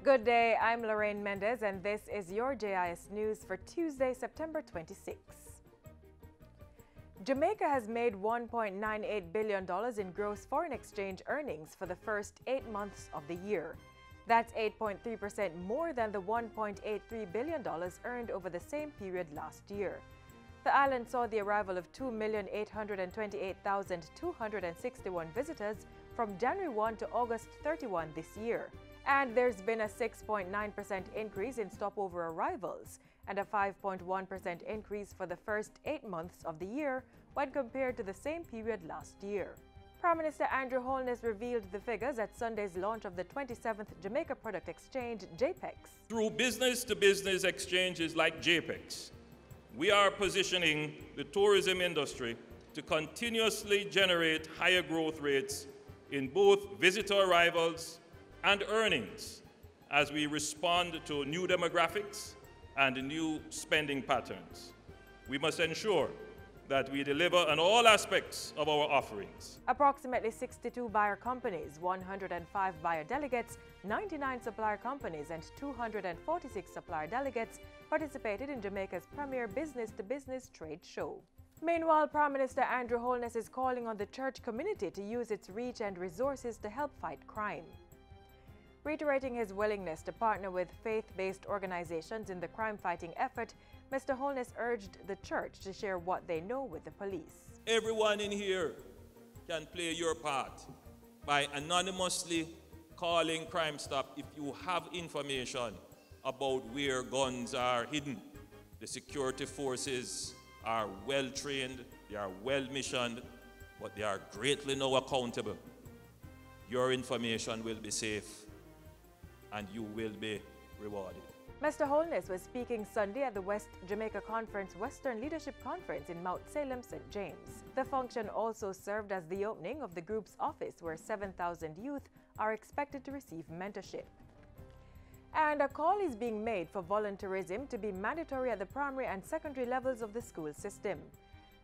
Good day, I'm Lorraine Mendez and this is your JIS News for Tuesday, September 26. Jamaica has made $1.98 billion in gross foreign exchange earnings for the first 8 months of the year. That's 8.3% more than the $1.83 billion earned over the same period last year. The island saw the arrival of 2,828,261 visitors from January 1 to August 31 this year. And there's been a 6.9% increase in stopover arrivals and a 5.1% increase for the first 8 months of the year when compared to the same period last year. Prime Minister Andrew Holness revealed the figures at Sunday's launch of the 27th Jamaica Product Exchange, JPEX. Through business-to-business exchanges like JPEX, we are positioning the tourism industry to continuously generate higher growth rates in both visitor arrivals and earnings as we respond to new demographics and new spending patterns. We must ensure that we deliver on all aspects of our offerings. Approximately 62 buyer companies, 105 buyer delegates, 99 supplier companies, and 246 supplier delegates participated in Jamaica's premier business-to-business trade show. Meanwhile, Prime Minister Andrew Holness is calling on the church community to use its reach and resources to help fight crime. Reiterating his willingness to partner with faith-based organizations in the crime-fighting effort, Mr. Holness urged the church to share what they know with the police. Everyone in here can play your part by anonymously calling Crime Stop if you have information about where guns are hidden. The security forces are well-trained, they are well-missioned, but they are greatly now accountable. Your information will be safe and you will be rewarded. Mr. Holness was speaking Sunday at the West Jamaica Conference Western Leadership Conference in Mount Salem, St. James. The function also served as the opening of the group's office where 7,000 youth are expected to receive mentorship. And a call is being made for volunteerism to be mandatory at the primary and secondary levels of the school system.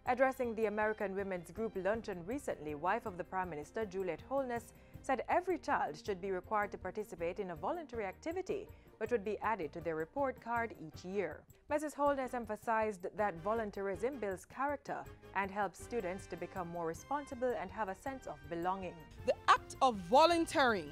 Addressing the American Women's Group luncheon recently, wife of the Prime Minister, Juliet Holness, said every child should be required to participate in a voluntary activity, which would be added to their report card each year. Mrs. Holness emphasized that volunteerism builds character and helps students to become more responsible and have a sense of belonging. The act of volunteering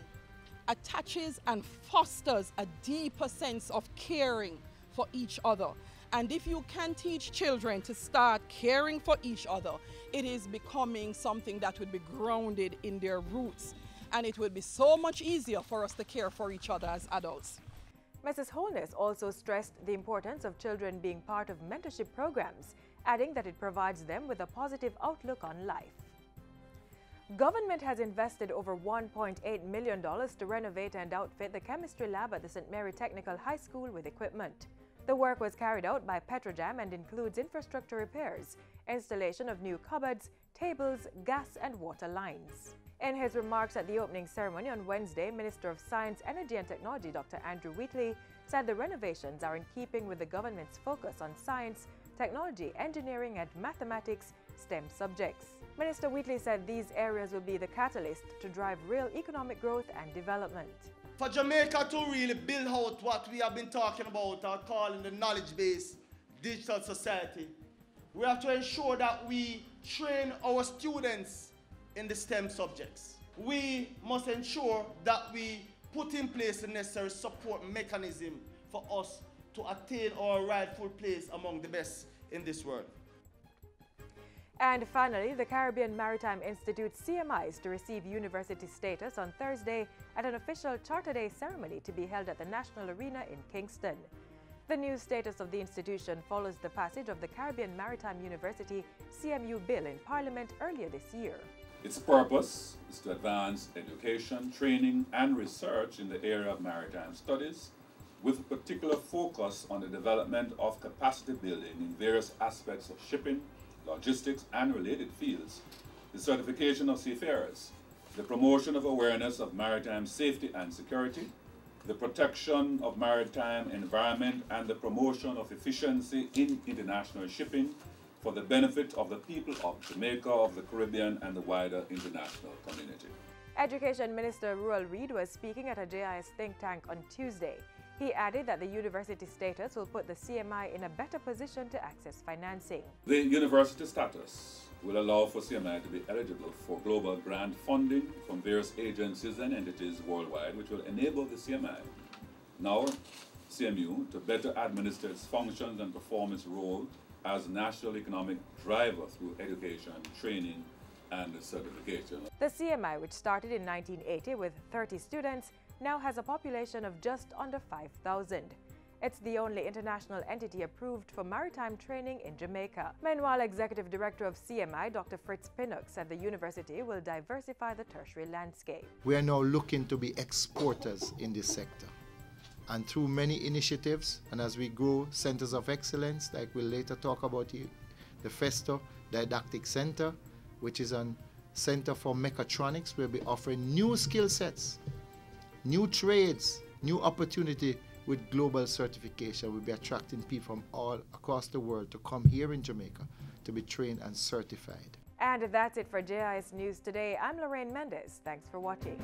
attaches and fosters a deeper sense of caring for each other. And if you can teach children to start caring for each other, it is becoming something that would be grounded in their roots. And it will be so much easier for us to care for each other as adults. Mrs. Holness also stressed the importance of children being part of mentorship programs, adding that it provides them with a positive outlook on life. Government has invested over $1.8 million to renovate and outfit the chemistry lab at the St. Mary Technical High School with equipment. The work was carried out by Petrojam and includes infrastructure repairs, installation of new cupboards, tables, gas and water lines. In his remarks at the opening ceremony on Wednesday, Minister of Science, Energy and Technology Dr. Andrew Wheatley said the renovations are in keeping with the government's focus on science, technology, engineering and mathematics STEM subjects. Minister Wheatley said these areas will be the catalyst to drive real economic growth and development. For Jamaica to really build out what we have been talking about or calling the knowledge-based digital society, we have to ensure that we train our students in the STEM subjects. We must ensure that we put in place the necessary support mechanism for us to attain our rightful place among the best in this world. And finally, the Caribbean Maritime Institute CMI is to receive university status on Thursday at an official Charter Day ceremony to be held at the National Arena in Kingston. The new status of the institution follows the passage of the Caribbean Maritime University CMU bill in Parliament earlier this year. Its purpose is to advance education, training, and research in the area of maritime studies, with a particular focus on the development of capacity building in various aspects of shipping, logistics, and related fields, the certification of seafarers, the promotion of awareness of maritime safety and security, the protection of maritime environment, and the promotion of efficiency in international shipping, for the benefit of the people of Jamaica, of the Caribbean, and the wider international community. Education Minister Ruel Reid was speaking at a JIS think tank on Tuesday. He added that the university status will put the CMI in a better position to access financing. The university status will allow for CMI to be eligible for global grant funding from various agencies and entities worldwide, which will enable the CMI, now CMU, to better administer its functions and perform its role as national economic driver through education, training, and certification. The CMI, which started in 1980 with 30 students, now has a population of just under 5,000. It's the only international entity approved for maritime training in Jamaica. Meanwhile, Executive Director of CMI, Dr. Fritz Pinnock, said the university will diversify the tertiary landscape. We are now looking to be exporters in this sector. And through many initiatives, and as we grow centers of excellence, like we'll later talk about here, the FESTO Didactic Center, which is a center for mechatronics, we'll be offering new skill sets, new trades, new opportunity with global certification. We'll be attracting people from all across the world to come here in Jamaica to be trained and certified. And that's it for JIS News Today. I'm Lorraine Mendez. Thanks for watching.